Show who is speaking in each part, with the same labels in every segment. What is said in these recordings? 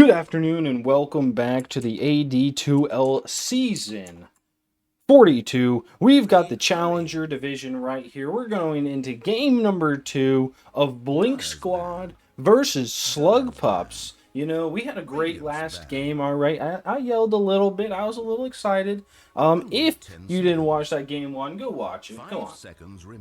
Speaker 1: Good afternoon and welcome back to the AD2L Season 42. We've got the Challenger Division right here. We're going into game number 2 of Blink Squad versus Slugpups. You know, we had a great last game, all right. I yelled a little bit. I was a little excited. If you didn't watch that game 1, go watch it. Come on.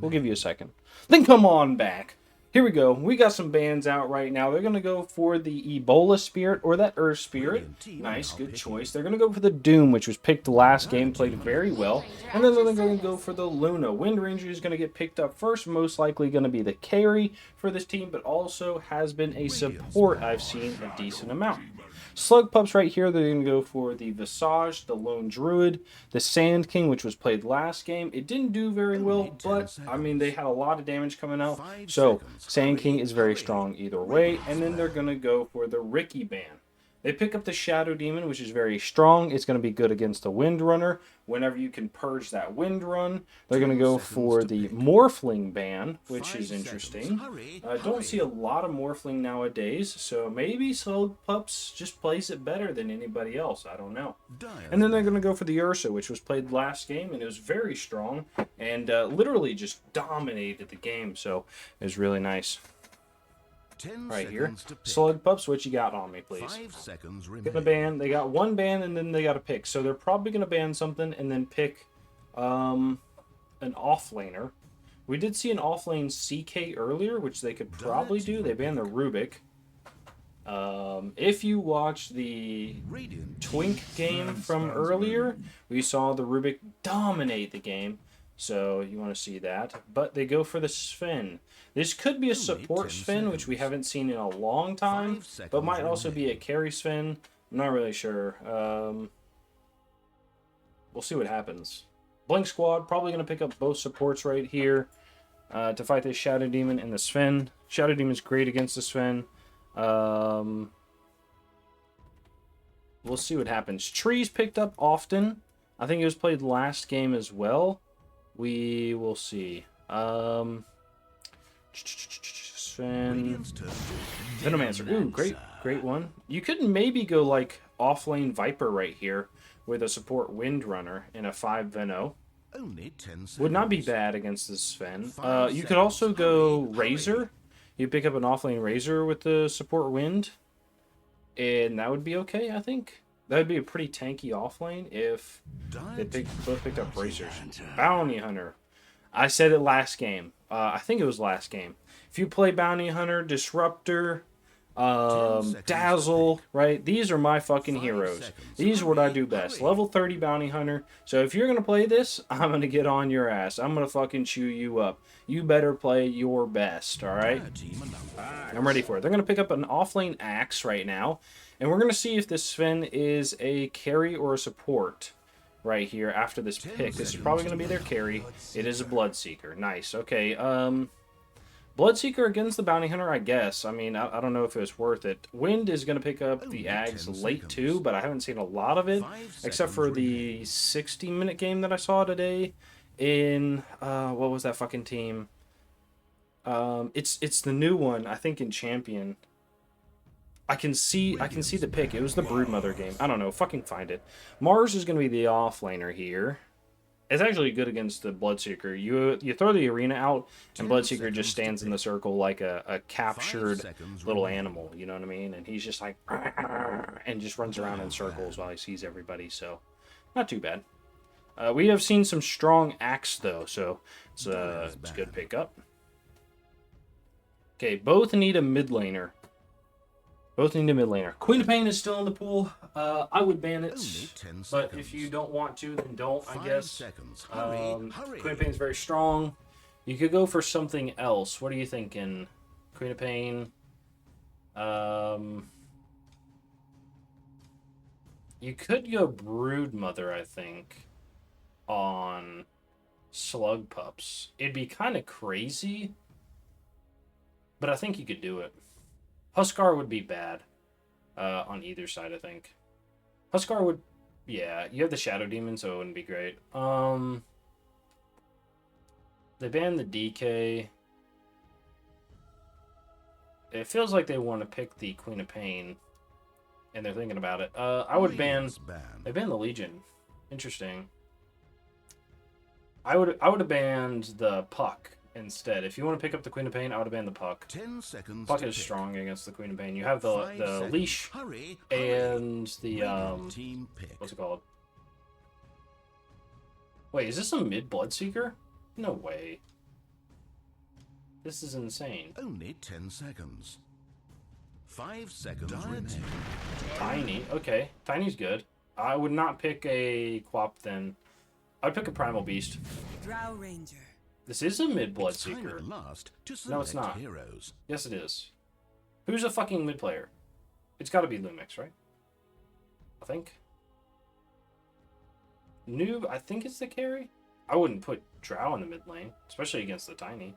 Speaker 1: We'll give you a second. Then come on back. Here we go. We got some bands out right now. They're going to go for the Ebola Spirit or that Earth Spirit. Nice, good choice. They're going to go for the Doom, which was picked last game, played very well. And then they're going to go for the Luna. Wind Ranger is going to get picked up first, most likely going to be the carry for this team, but also has been a support I've seen a decent amount. Slugpups right here, they're going to go for the Visage, the Lone Druid, the Sand King, which was played last game. It didn't do very well, but, I mean, they had a lot of damage coming out. So, Sand King is very strong either way. And then they're going to go for the Ricky Band. They pick up the Shadow Demon, which is very strong. It's going to be good against the Wind Runner. Whenever you can purge that Wind Run, they're going to go for the Morphling ban, which is interesting. I don't see a lot of Morphling nowadays, so maybe Slugpups just plays it better than anybody else. I don't know. And then they're going to go for the Ursa, which was played last game, and it was very strong, and literally just dominated the game, so it was really nice. Right here. Slugpups, what you got on me, please? Gonna ban. They got one ban and then they got to pick. So they're probably gonna ban something and then pick an offlaner. We did see an offlane CK earlier, which they could probably do. They banned the Rubik. If you watch the Twink game from earlier, we saw the Rubik dominate the game. So you want to see that. But they go for the Sven. This could be a support Sven, which we haven't seen in a long time, but might also be a carry Sven. I'm not really sure. We'll see what happens. Blink Squad, probably going to pick up both supports right here to fight the Shadow Demon and the Sven. Shadow Demon is great against the Sven. We'll see what happens. Trees picked up often. I think it was played last game as well. We will see. Sven. Venomancer. Ooh, great one. You could maybe go like offlane Viper right here with a support Wind Runner in a 5 Veno. Would not be bad against this Sven. You could also go Razor. You pick up an offlane Razor with the support Wind, and that would be okay, I think. That would be a pretty tanky offlane if they both picked up Razors. Bounty Hunter. I said it last game. I think it was last game. If you play Bounty Hunter, Disruptor, Dazzle, right? These are my fucking heroes. These are what I do best. Level 30 Bounty Hunter. So if you're going to play this, I'm going to get on your ass. I'm going to fucking chew you up. You better play your best, alright? I'm ready for it. They're going to pick up an offlane Axe right now. And we're going to see if this Sven is a carry or a support right here after this pick. This is probably going to be their carry. It is a Bloodseeker. Nice. Okay, Bloodseeker against the Bounty Hunter, I guess. I mean, I don't know if it was worth it. Wind is going to pick up the Ags late too, but I haven't seen a lot of it, except for the 60-minute game that I saw today in, what was that fucking team? It's the new one, I think in Champion. I can see the pick. It was the Broodmother game. I don't know. Fucking find it. Mars is going to be the offlaner here. It's actually good against the Bloodseeker. You throw the arena out, and Bloodseeker just stands in the circle like a captured little animal. You know what I mean? And he's just like, and just runs around in circles while he sees everybody. So, not too bad. We have seen some strong Axe, though, so it's a good pickup. Okay, both need a mid laner. Both need a mid laner. Queen of Pain is still in the pool. I would ban it, but if you don't want to, then don't, I guess. Queen of Pain is very strong. You could go for something else. What are you thinking? Queen of Pain. You could go Broodmother, I think, on Slugpups. It'd be kind of crazy, but I think you could do it. Huskar would be bad on either side, I think. Huskar would... Yeah, you have the Shadow Demon, so it wouldn't be great. They banned the DK. It feels like they want to pick the Queen of Pain. and they're thinking about it. I would ban. They banned the Legion. Interesting. I would have banned the Puck instead. If you want to pick up the Queen of Pain, I would have banned the Puck.
Speaker 2: 10 seconds.
Speaker 1: Puck is strong against the Queen of Pain. You have the leash and the what's it called? Wait, is this a mid Bloodseeker? No way. This is insane.
Speaker 2: Only 10 seconds. 5 seconds remaining.
Speaker 1: Tiny. Okay. Tiny's good. I would not pick a Quap then. I'd pick a Primal Beast.
Speaker 3: Drow Ranger.
Speaker 1: This is a mid Bloodseeker.
Speaker 2: No,
Speaker 1: it's not.
Speaker 2: Heroes.
Speaker 1: Yes, it is. Who's a fucking mid player? It's got to be Lumix, right? I think. Noob, I think it's the carry. I wouldn't put Drow in the mid lane, especially against the Tiny.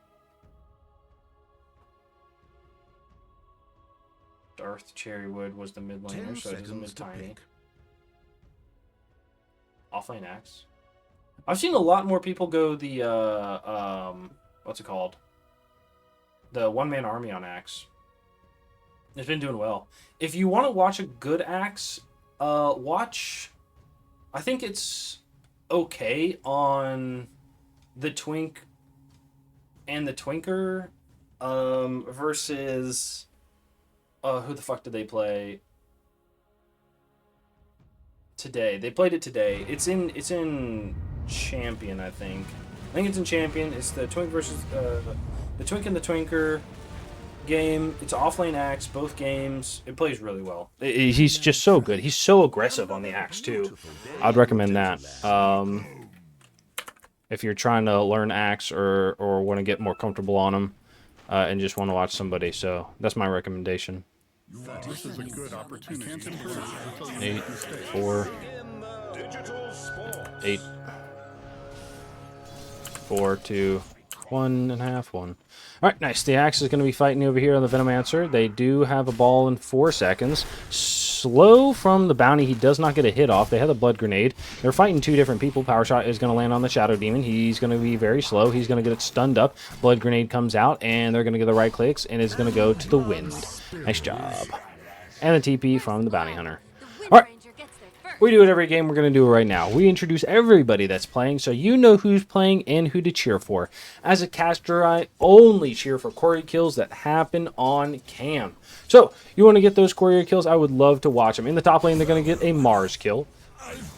Speaker 1: Darth Cherrywood was the mid laner, so it doesn't miss Tiny. Offlane Axe. I've seen a lot more people go the what's it called? The one-man army on Axe. It's been doing well. If you want to watch a good Axe, watch. I think it's okay on the Twink and the Twinker versus who the fuck did they play today? They played it today. It's in Champion, I think. I think it's in Champion. It's the Twink versus the Twink and the Twinker game. It's offlane Axe, both games. It plays really well. He's just so good. He's so aggressive on the Axe too. I'd recommend that. If you're trying to learn Axe or want to get more comfortable on him and just want to watch somebody, so that's my recommendation.
Speaker 4: This is a good opportunity.
Speaker 1: 8, 4, 8, 4, 2, 1.5, 1. Alright, nice. The Axe is going to be fighting over here on the Venomancer. They do have a ball in 4 seconds. Slow from the bounty. He does not get a hit off. They have the Blood Grenade. They're fighting 2 different people. Power Shot is going to land on the Shadow Demon. He's going to be very slow. He's going to get it stunned up. Blood Grenade comes out, and they're going to get the right clicks, and it's going to go to the wind. Nice job. And the TP from the Bounty Hunter. Alright. We do it every game. We're going to do it right now. We introduce everybody that's playing, so you know who's playing and who to cheer for. As a caster, I only cheer for courier kills that happen on cam. So, you want to get those courier kills? I would love to watch them. In the top lane, they're going to get a Mars kill.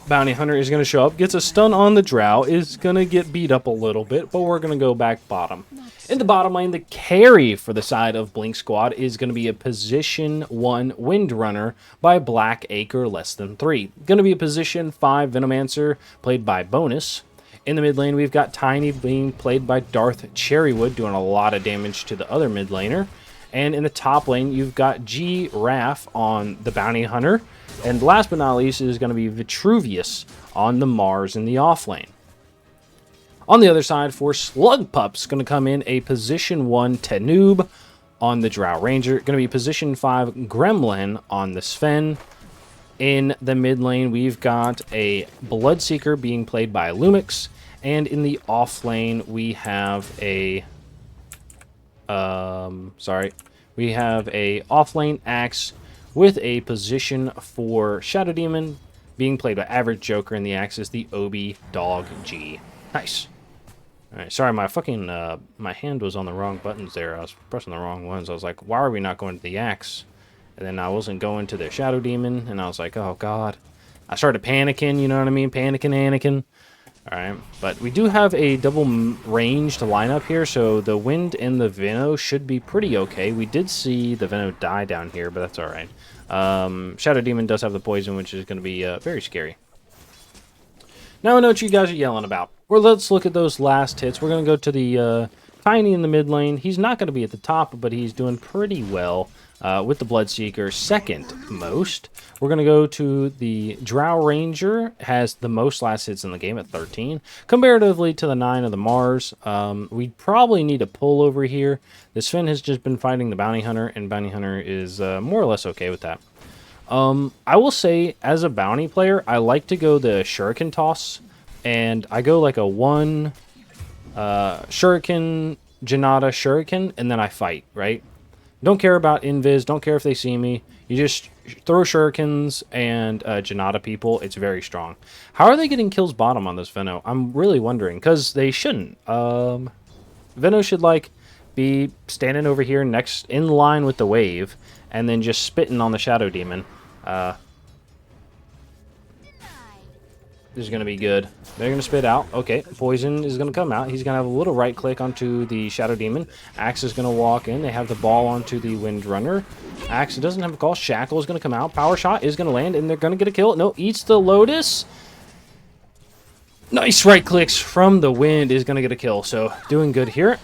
Speaker 1: Bounty Hunter is going to show up, gets a stun on the Drow, is going to get beat up a little bit, but we're going to go back bottom. In the bottom lane, the carry for the side of Blink Squad is going to be a position 1 Windrunner by Black Acre less than 3. Going to be a position 5 Venomancer played by Bonus. In the mid lane, we've got Tiny being played by Darth Cherrywood, doing a lot of damage to the other mid laner. And in the top lane, you've got G Raff on the Bounty Hunter. And last but not least is going to be Vitruvius on the Mars in the off lane. On the other side, for Slugpups, going to come in a position 1 Tanoob on the Drow Ranger. Going to be position 5 Gremlin on the Sven. In the mid lane, we've got a Bloodseeker being played by Lumix. And in the off lane, we have a... we have a offlane Axe with a position for Shadow Demon being played by Average Joker, and the Axe is the Obi Dog G. Nice. Alright, sorry, my fucking, my hand was on the wrong buttons there. I was pressing the wrong ones. I was like, why are we not going to the Axe? And then I wasn't going to the Shadow Demon, and I was like, oh god. I started panicking, you know what I mean? Panicking, Anakin. Alright, but we do have a double range to line up here, so the Wind and the Veno should be pretty okay. We did see the Veno die down here, but that's alright. Shadow Demon does have the poison, which is going to be very scary. Now I know what you guys are yelling about. Well, let's look at those last hits. We're going to go to the Tiny in the mid lane. He's not going to be at the top, but he's doing pretty well with the Bloodseeker second most. We're going to go to the Drow Ranger, has the most last hits in the game at 13, comparatively to the 9 of the Mars. We probably need a pull over here. This Sven has just been fighting the Bounty Hunter, and Bounty Hunter is more or less okay with that. I will say, as a bounty player, I like to go the Shuriken Toss, and I go like a 1 Shuriken, Janata, Shuriken, and then I fight, right? Don't care about invis, don't care if they see me. You just throw shurikens and Janata people. It's very strong. How are they getting kills bottom on this Veno? I'm really wondering, because they shouldn't. Veno should, like, be standing over here next, in line with the wave, and then just spitting on the Shadow Demon. This is going to be good. They're going to spit out. Okay, poison is going to come out. He's going to have a little right click onto the Shadow Demon. Axe is going to walk in. They have the ball onto the Wind Runner. Axe doesn't have a call. Shackle is going to come out. Power Shot is going to land, and they're going to get a kill. No, eats the Lotus. Nice right clicks from the Wind is going to get a kill. So, doing good here.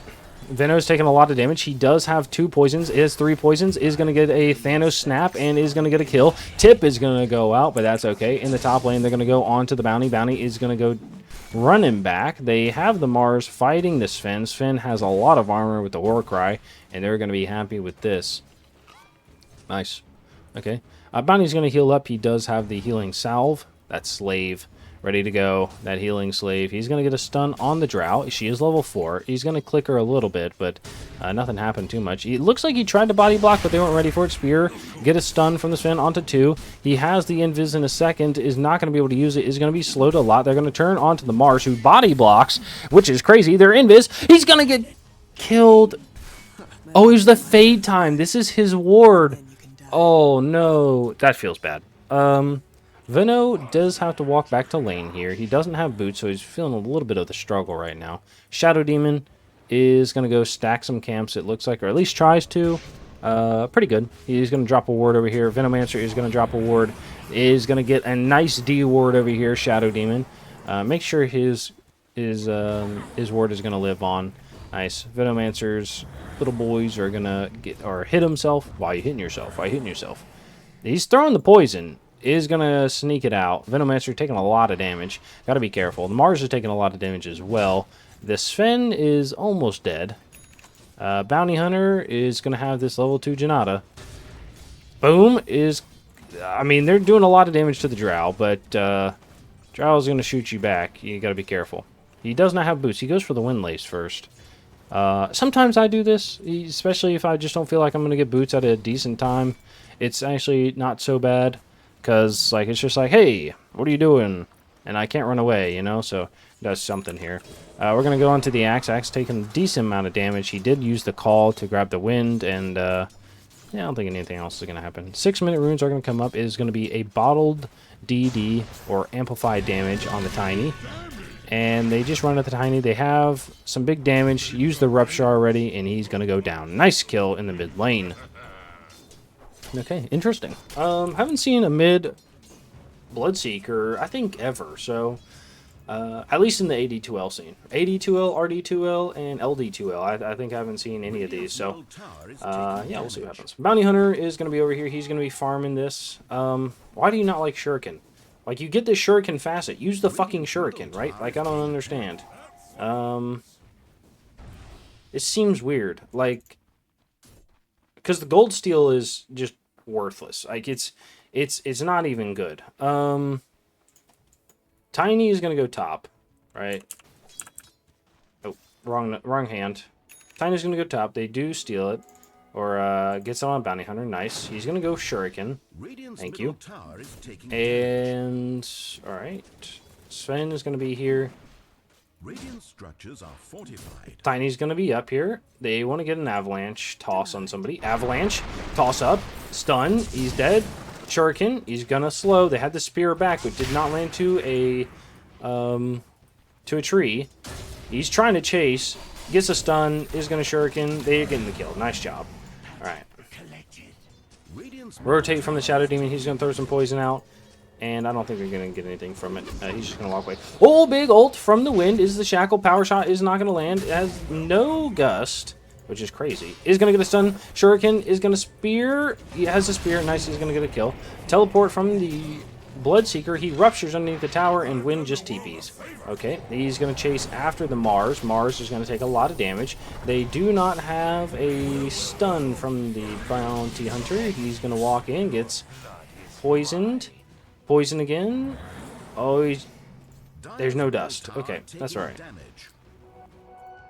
Speaker 1: Veno's taking a lot of damage. He does have 2 poisons. Is 3 poisons. Is going to get a Thanos snap and is going to get a kill. Tip is going to go out, but that's okay. In the top lane, they're going to go on to the Bounty. Bounty is going to go running back. They have the Mars fighting the Sven. Sven has a lot of armor with the Warcry, and they're going to be happy with this. Nice. Okay. Bounty's going to heal up. He does have the healing salve. That's Slave. Ready to go. That healing slave. He's going to get a stun on the Drow. She is level 4. He's going to click her a little bit, but nothing happened too much. It looks like he tried to body block, but they weren't ready for it. Spear. Get a stun from the Sven onto 2. He has the invis in a second. Is not going to be able to use it. Is going to be slowed a lot. They're going to turn onto the Mars, who body blocks, which is crazy. They're invis. He's going to get killed. Oh, it was the fade time. This is his ward. Oh, no. That feels bad. Veno does have to walk back to lane here. He doesn't have boots, so he's feeling a little bit of the struggle right now. Shadow Demon is going to go stack some camps, it looks like, or at least tries to. Pretty good. He's going to drop a ward over here. Venomancer is going to drop a ward. Is going to get a nice D ward over here, Shadow Demon. Make sure his ward is going to live on. Nice. Venomancer's little boys are going to get, or hit himself. Why are you hitting yourself? Why are you hitting yourself? He's throwing the poison. Is going to sneak it out. Venomancer taking a lot of damage. Got to be careful. The Mars is taking a lot of damage as well. The Sven is almost dead. Bounty Hunter is going to have this level 2 Janata. Boom is... I mean, they're doing a lot of damage to the Drow, but Drow is going to shoot you back. You got to be careful. He does not have boots. He goes for the Windlace first. Sometimes I do this, especially if I just don't feel like I'm going to get boots at a decent time. It's actually not so bad. Because, like, it's just like, hey, what are you doing? And I can't run away, you know? So, does something here. We're going to go on to the Axe. Axe taking a decent amount of damage. He did use the call to grab the wind. And, yeah, I don't think anything else is going to happen. 6-minute runes are going to come up. It is going to be a bottled DD, or amplified damage, on the Tiny. And they just run at the Tiny. They have some big damage. Use the Rupture already, and he's going to go down. Nice kill in the mid lane. Okay, interesting. Haven't seen a mid Bloodseeker, I think, ever. So, at least in the AD2L scene. AD2L, RD2L, and LD2L. I think I haven't seen any of these. So, yeah, we'll see what happens. Bounty Hunter is going to be over here. He's going to be farming this. Why do you not like Shuriken? Like, you get this Shuriken facet. Use the fucking Shuriken, right? Like, I don't understand. It seems weird. Like, because the gold steel is just worthless. Like, it's not even good. Tiny is gonna go top, right? Oh, wrong hand. Tiny's gonna go top. They do steal it, or gets it on Bounty Hunter. Nice. He's gonna go Shuriken. Thank you. And all right, Sven is gonna be here.
Speaker 2: Radiant structures are fortified.
Speaker 1: Tiny's going to be up here. They want to get an avalanche toss on somebody. Avalanche, toss up, stun. He's dead. Shuriken, he's going to slow. They had the spear back, but did not land to a tree. He's trying to chase. Gets a stun. Is going to Shuriken. They're getting the kill. Nice job. All right. Rotate from the Shadow Demon. He's going to throw some poison out. And I don't think they're going to get anything from it. He's just going to walk away. Oh, big ult from the wind is the shackle. Power shot is not going to land. It has no gust, which is crazy. Is going to get a stun. Shuriken is going to spear. He has a spear. Nice. He's going to get a kill. Teleport from the Bloodseeker. He ruptures underneath the tower and wind just TPs. Okay. He's going to chase after the Mars. Mars is going to take a lot of damage. They do not have a stun from the Bounty Hunter. He's going to walk in. Gets poisoned. Poison again. Oh, there's no dust. Okay, that's all right.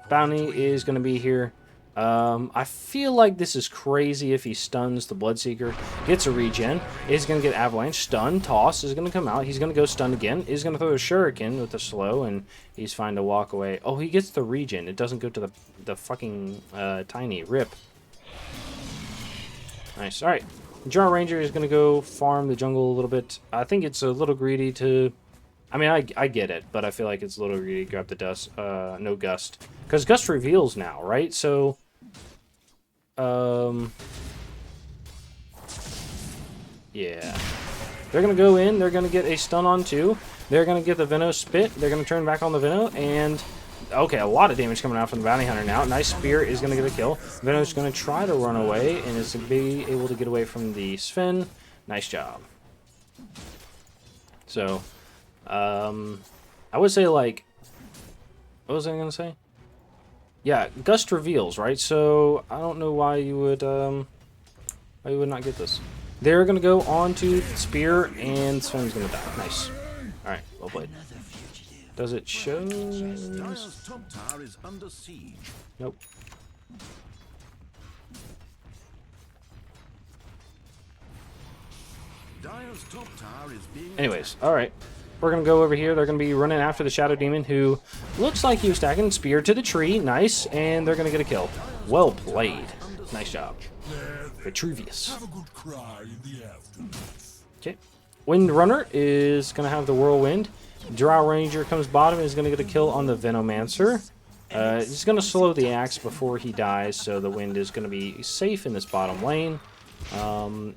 Speaker 1: Bounty is going to be here. I feel like this is crazy if he stuns the Bloodseeker, gets a regen, is going to get Avalanche, stun, toss, is going to come out, he's going to go stun again, is going to throw a Shuriken with the slow, and he's fine to walk away. Oh, he gets the regen, it doesn't go to the fucking Tiny, rip. Nice, alright. Drow Ranger is going to go farm the jungle a little bit. I think it's a little greedy to... I mean, I get it, but I feel like it's a little greedy to grab the dust, no Gust. Because Gust reveals now, right? So... yeah. They're going to go in. They're going to get a stun on 2. They're going to get the Venom spit. They're going to turn back on the Venom. And, okay, a lot of damage coming out from the Bounty Hunter now. Nice Spear is going to get a kill. Venom's going to try to run away and is going to be able to get away from the Sven. Nice job. So, I would say, like, what was I going to say? Yeah, Gust reveals, right? So I don't know why you would not get this. They're gonna go on to Spear, and Sven's gonna die. Nice. All right, well played. Does it show?
Speaker 2: Dire's top tower is under siege.
Speaker 1: Nope.
Speaker 2: Dire's top tower is being
Speaker 1: Anyways, all right. We're going to go over here. They're going to be running after the Shadow Demon, who looks like he was stacking. Spear to the tree. Nice. And they're going to get a kill. Well played. Nice job. Vitruvius. Okay. Wind Runner is going to have the Whirlwind. Drow Ranger comes bottom and is going to get a kill on the Venomancer. He's going to slow the axe before he dies, so the Wind is going to be safe in this bottom lane.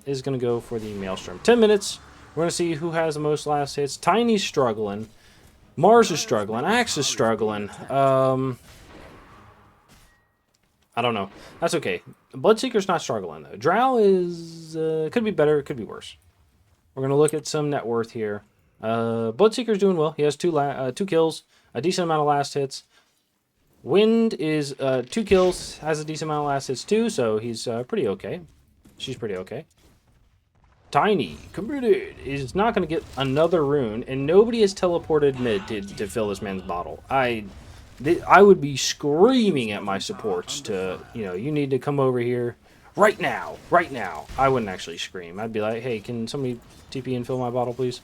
Speaker 1: Is going to go for the Maelstrom. 10 minutes. We're going to see who has the most last hits. Tiny's struggling. Mars is struggling. Axe is struggling. I don't know. That's okay. Bloodseeker's not struggling, though. Drow is... could be better. Could be worse. We're going to look at some net worth here. Bloodseeker's doing well. He has two kills. A decent amount of last hits. Wind is 2 kills. Has a decent amount of last hits, too. So he's pretty okay. She's pretty okay. Tiny, committed, is not going to get another rune, and nobody has teleported mid to fill this man's bottle. I would be screaming at my supports to, you need to come over here right now, right now. I wouldn't actually scream. I'd be like, hey, can somebody TP and fill my bottle, please?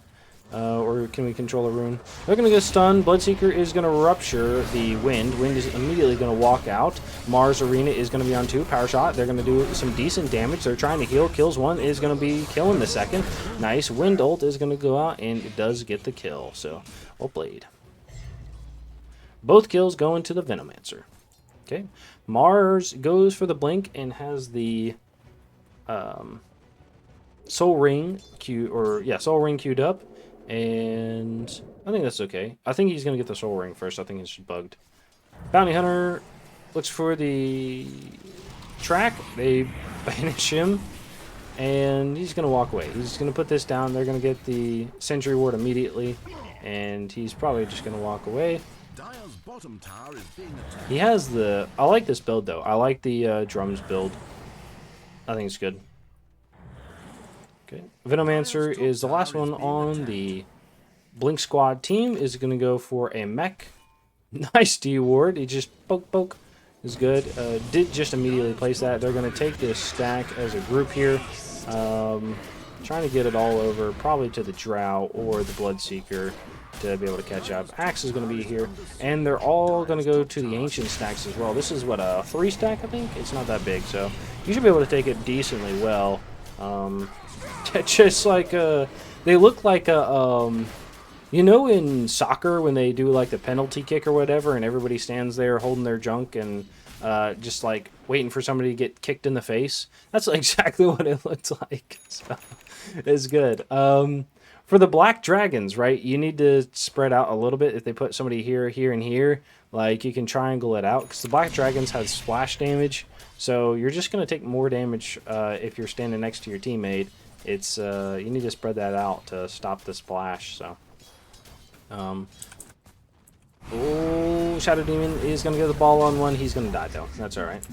Speaker 1: Or can we control a rune? They're going to get stunned. Bloodseeker is going to rupture the Wind. Wind is immediately going to walk out. Mars Arena is going to be on 2. Power shot. They're going to do some decent damage. They're trying to heal. Kills 1. Is going to be killing the 2nd. Nice. Wind ult is going to go out, and it does get the kill. So, well played. Both kills going to the Venomancer. Okay. Mars goes for the blink and has the Soul Ring queued up. And I think that's okay. I think he's going to get the Soul Ring first. I think it's bugged. Bounty Hunter looks for the track. They banish him. And he's going to walk away. He's going to put this down. They're going to get the Sentry Ward immediately. And he's probably just going to walk away.
Speaker 2: Dire's bottom tower is being attacked.
Speaker 1: He has the... I like this build, though. I like the drums build. I think it's good. Okay. Venomancer is the last one on the Blink Squad team. Is going to go for a mech. Nice D ward. He just poke is good. Did just immediately place that. They're going to take this stack as a group here. Trying to get it all over, probably to the Drow or the Bloodseeker to be able to catch up. Axe is going to be here, and they're all going to go to the Ancient stacks as well. This is what, a 3 stack, I think? It's not that big, so you should be able to take it decently well. Just like they look like a in soccer when they do like the penalty kick or whatever, and everybody stands there holding their junk and just like waiting for somebody to get kicked in the face. That's exactly what it looks like. So it's good. For the Black Dragons, right, you need to spread out a little bit. If they put somebody here, here, and here, like you can triangle it out, because the Black Dragons have splash damage. So you're just going to take more damage if you're standing next to your teammate. It's you need to spread that out to stop the splash. So, Shadow Demon is going to get the ball on one. He's going to die though. That's all right.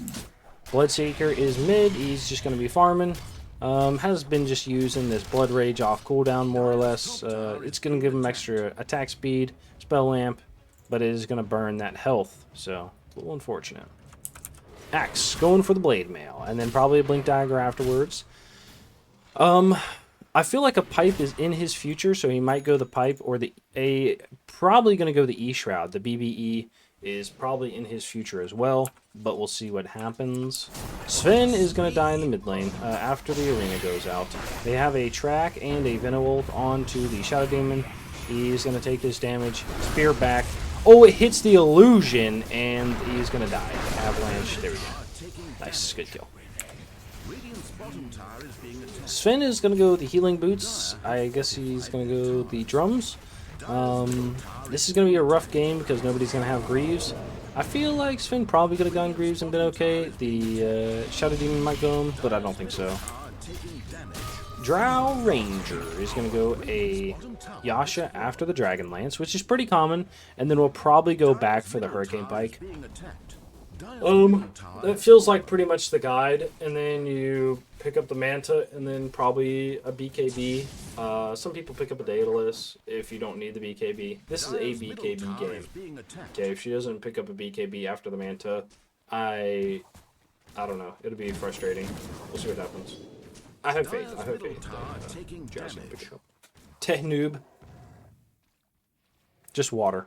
Speaker 1: Bloodseeker is mid. He's just going to be farming. Has been just using this Blood Rage off cooldown more or less. It's going to give him extra attack speed, spell lamp, but it is going to burn that health. So a little unfortunate. Axe, going for the blade mail, and then probably a blink dagger afterwards. I feel like a pipe is in his future, so he might go the pipe or probably going to go the E shroud. The BBE is probably in his future as well, but we'll see what happens. Sven is going to die in the mid lane after the arena goes out. They have a track and a Venom onto the Shadow Demon. He's going to take this damage, spear back. Oh, it hits the illusion, and he's going to die. Avalanche, there we go. Nice, good kill. Sven is going to go the healing boots. I guess he's going to go the drums. This is going to be a rough game because nobody's going to have Greaves. I feel like Sven probably could have gone Greaves and been okay. The Shadow Demon might go him, but I don't think so. Drow Ranger is going to go a Yasha after the Dragon Lance, which is pretty common, and then we'll probably go back for the Hurricane Pike. That feels like pretty much the guide, and then you pick up the Manta, and then probably a BKB. Some people pick up a Daedalus if you don't need the BKB. This is a BKB game. Okay, if she doesn't pick up a BKB after the Manta, I don't know. It'll be frustrating. We'll see what happens. I have faith. I have faith. Teh noob. Just water.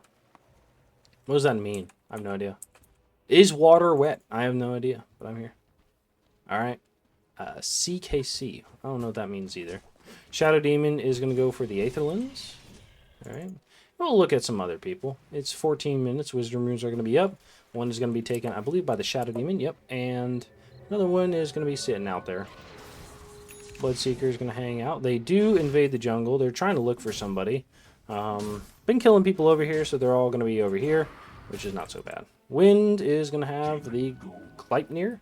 Speaker 1: What does that mean? I have no idea. Is water wet? I have no idea, but I'm here. Alright. CKC. I don't know what that means either. Shadow Demon is going to go for the Aether Lens. Alright. We'll look at some other people. It's 14 minutes. Wisdom runes are going to be up. One is going to be taken, I believe, by the Shadow Demon. Yep. And another one is going to be sitting out there. Bloodseeker is going to hang out. They do invade the jungle. They're trying to look for somebody. Been killing people over here, so they're all going to be over here, which is not so bad. Wind is going to have the Gleipnir.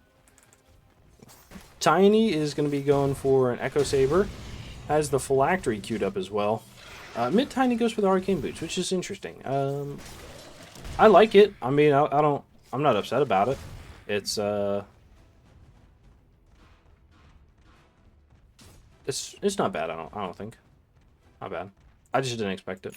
Speaker 1: Tiny is going to be going for an Echo Saber. Has the Phylactery queued up as well. Mid Tiny goes for the Arcane Boots, which is interesting. I like it. I mean, I'm not upset about it. It's not bad. I don't think. Not bad. I just didn't expect it.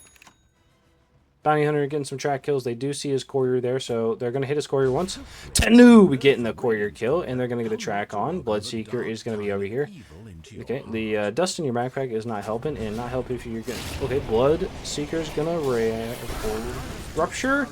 Speaker 1: Bounty Hunter getting some track kills. They do see his courier there, so they're going to hit his courier once. Tanu getting the courier kill, and they're going to get a track on. Bloodseeker is going to be over here. Okay, the dust in your backpack is not helping, and not helping if you're going to... Okay, Bloodseeker is going to rupture,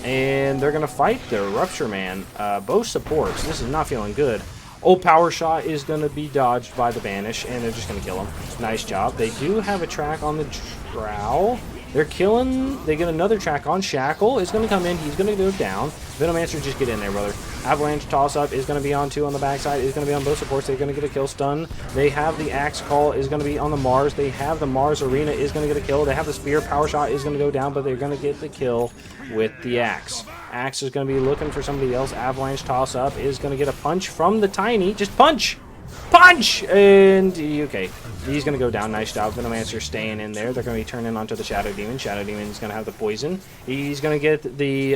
Speaker 1: and they're going to fight the Rupture Man. Both supports. This is not feeling good. Old Power Shot is going to be dodged by the Banish, and they're just going to kill him. Nice job. They do have a track on the Drow. They're killing. They get another track on. Shackle is going to come in. He's going to go down. Venomancer, just get in there, brother. Avalanche toss-up is going to be on 2 on the backside. Is going to be on both supports. They're going to get a kill stun. They have the Axe Call is going to be on the Mars. They have the Mars Arena is going to get a kill. They have the Spear. Power Shot is going to go down, but they're going to get the kill with the Axe. Axe is going to be looking for somebody else. Avalanche toss-up is going to get a punch from the Tiny. Just punch! Punch! And, okay. He's going to go down. Nice job. Venomancer staying in there. They're going to be turning onto the Shadow Demon. Shadow Demon is going to have the poison. He's going to get the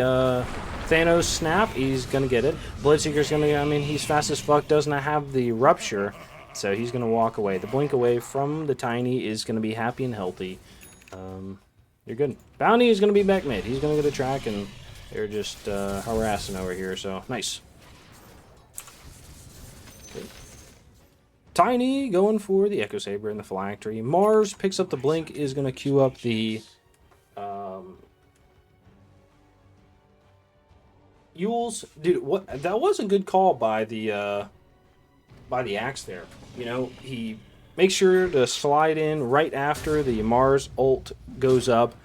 Speaker 1: Thanos snap. He's going to get it. Bloodseeker's going to, I mean, he's fast as fuck. Does not have the rupture. So he's going to walk away. The blink away from the Tiny is going to be happy and healthy. You're good. Bounty is going to be back mid. He's going to get a track, and they're just harassing over here. So, nice. Tiny going for the Echo Saber and the Phylactery. Mars picks up the blink, is going to queue up the Yules. Dude, what? That was a good call by the Axe there. You know, he makes sure to slide in right after the Mars ult goes up,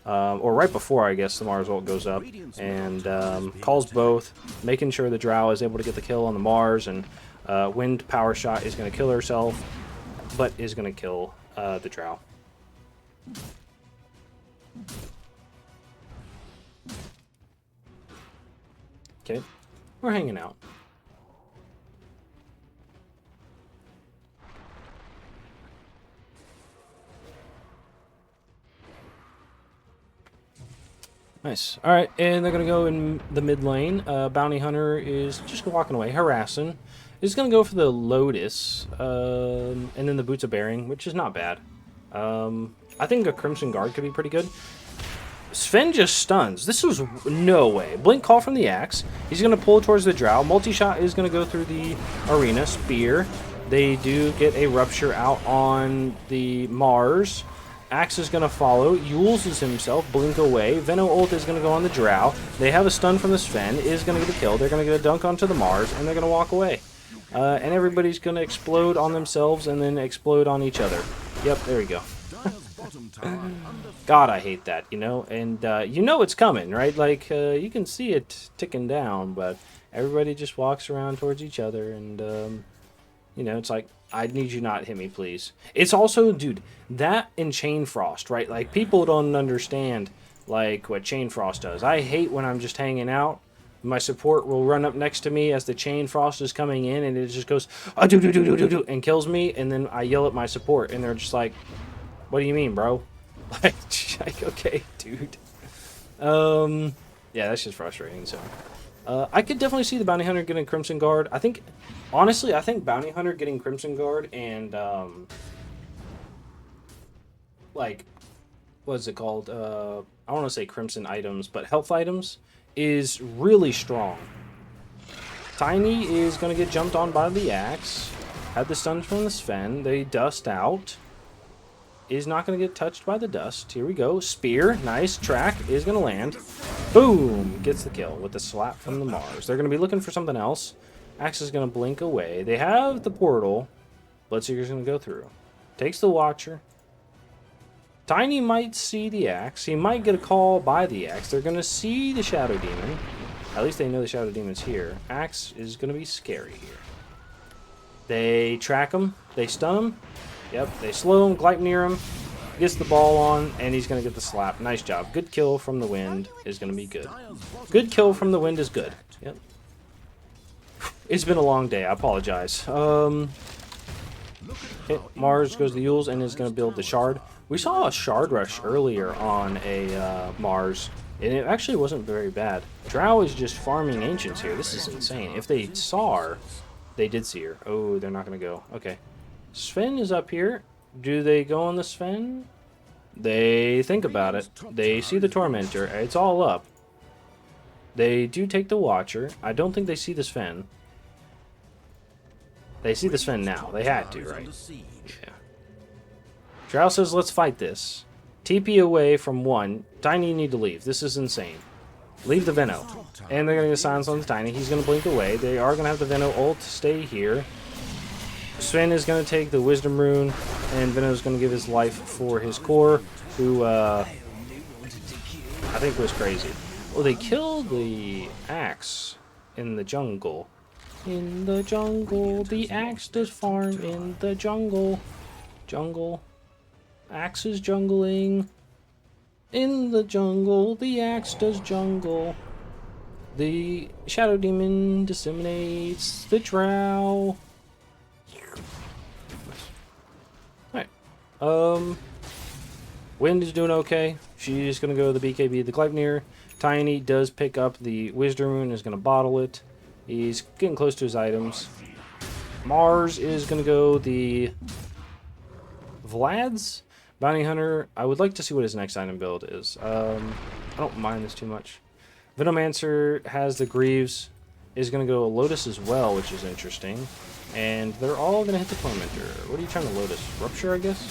Speaker 1: or right before, I guess, the Mars ult goes up, and calls both, making sure the Drow is able to get the kill on the Mars, and Wind Power Shot is going to kill herself, but is going to kill the Drow. Okay, we're hanging out. Nice. All right, and they're going to go in the mid lane. Bounty Hunter is just walking away, harassing. Is going to go for the Lotus, and then the Boots of Bearing, which is not bad. I think a Crimson Guard could be pretty good. Sven just stuns. This was no way. Blink call from the axe. He's going to pull towards the drow. Multi-shot is going to go through the arena. Spear. They do get a rupture out on the Mars. Axe is going to follow. Yules himself. Blink away. Veno ult is going to go on the drow. They have a stun from the Sven. Is going to get a kill. They're going to get a dunk onto the Mars. And they're going to walk away. And everybody's going to explode on themselves and then explode on each other. Yep, there we go. God, I hate that, you know, and you know it's coming, right? Like, you can see it ticking down, but everybody just walks around towards each other, and, you know, it's like, I need you not hit me, please. It's also, dude, that and Chain Frost, right? Like, people don't understand, like, what Chain Frost does. I hate when I'm just hanging out. My support will run up next to me as the Chain Frost is coming in, and it just goes, do, and kills me, and then I yell at my support, and they're just like, what do you mean, bro? Like, okay, dude. Yeah, that's just frustrating. So, I could definitely see the Bounty Hunter getting Crimson Guard. I think, honestly, I think Bounty Hunter getting Crimson Guard and, like, what is it called? I want to say Crimson items, but health items is really strong. Tiny is going to get jumped on by the axe. Had the stun from the Sven. They dust out. Is not going to get touched by the dust. Here we go. Spear. Nice. Track is going to land. Boom. Gets the kill with the slap from the Mars. They're going to be looking for something else. Axe is going to blink away. They have the portal. Bloodseeker's going to go through. Takes the Watcher. Tiny might see the axe. He might get a call by the axe. They're going to see the Shadow Demon. At least they know the Shadow Demon's here. Axe is going to be scary here. They track him. They stun him. Yep, they slow him, Gleipnir him, gets the ball on, and he's going to get the slap. Nice job. Good kill from the wind is going to be good. Good kill from the wind is good. Yep. It's been a long day. I apologize. Mars goes to the Yules and is going to build the Shard. We saw a Shard Rush earlier on a Mars, and it actually wasn't very bad. Drow is just farming Ancients here. This is insane. If they saw her, they did see her. Oh, they're not going to go. Okay. Sven is up here. Do they go on the Sven? They think about it. They see the Tormentor. It's all up. They do take the Watcher. I don't think they see the Sven. They see the Sven now. They had to, right? Yeah. Drow says, let's fight this. TP away from one. Tiny, you need to leave. This is insane. Leave the Veno. And they're going to get silence on the Tiny. He's going to blink away. They are going to have the Veno ult stay here. Sven is going to take the Wisdom Rune, and Veno is going to give his life for his core, who I think was crazy. Well, they killed the axe in the jungle. In the jungle, the axe does farm in the jungle. Jungle. Axe is jungling. In the jungle, the axe does jungle. The Shadow Demon disseminates the drow. Wind is doing okay. She's going to go to the BKB, the Gleipnir. Tiny does pick up the Wisdom Rune, is going to bottle it. He's getting close to his items. Mars is going to go the Vlad's Bounty Hunter. I would like to see what his next item build is. I don't mind this too much. Venomancer has the Greaves. Is going to go Lotus as well, which is interesting. And they're all going to hit the Tormentor. What are you trying to Lotus? Rupture, I guess?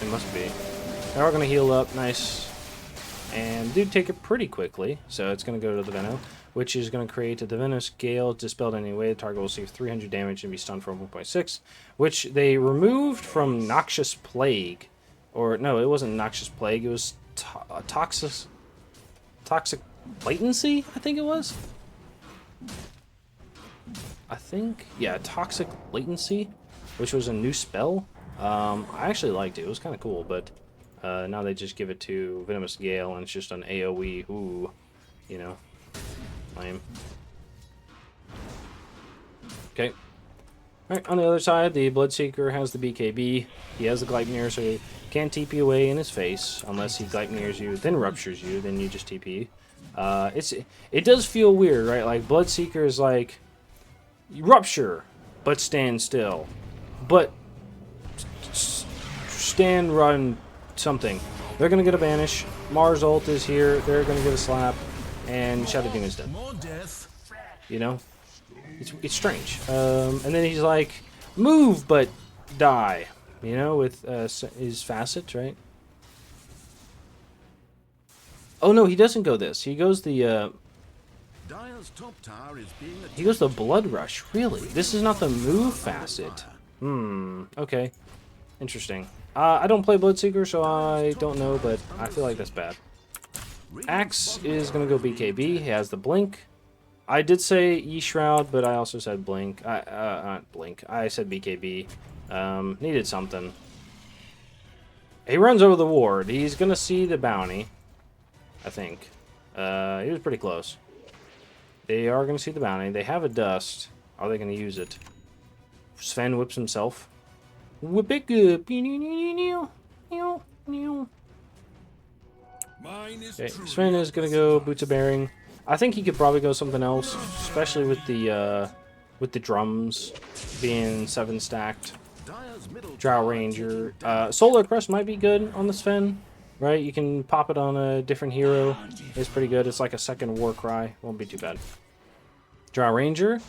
Speaker 1: It must be. They're all going to heal up. Nice. And do take it pretty quickly. So it's going to go to the Veno, which is going to create the Veno Scale. Dispelled anyway. The target will receive 300 damage and be stunned for 1.6, which they removed from Noxious Plague. Or, no, it wasn't Noxious Plague. It was Toxic Latency, I think it was. I think, yeah, Toxic Latency, which was a new spell. I actually liked it. It was kind of cool, but now they just give it to Venomous Gale, and it's just an AoE. Ooh, you know, lame. Okay. Alright, on the other side, the Bloodseeker has the BKB. He has the Gleipnir, so he can't TP away in his face unless he Gleipnirs you, then ruptures you, then you just TP. It does feel weird, right? Like, Bloodseeker is like, rupture, but stand still. But stand, run, something. They're going to get a banish. Mars ult is here. They're going to get a slap. And Shadow Demon's dead.
Speaker 2: More death.
Speaker 1: You know? It's strange. And then he's like, move, but die. You know, with his facets, right? Oh, no, he doesn't go this. He goes the...
Speaker 2: Dire's top tower is being attacked.
Speaker 1: He goes the Blood Rush. Really? This is not the move facet. Okay. Interesting. I don't play Bloodseeker, so I don't know, but I feel like that's bad. Axe is going to go BKB. He has the Blink. I did say E-Shroud, but I also said Blink. Not Blink. I said BKB. Needed something. He runs over the ward. He's going to see the bounty, I think. He was pretty close. They are going to see the bounty. They have a dust. Are they going to use it? Sven whips himself. Whip it good. Okay, Sven is going to go Boots of Bearing. I think he could probably go something else, especially with the drums being 7 stacked. Drow Ranger. Solar Crest might be good on the Sven, right? You can pop it on a different hero. It's pretty good. It's like a second war cry. Won't be too bad. Drow Ranger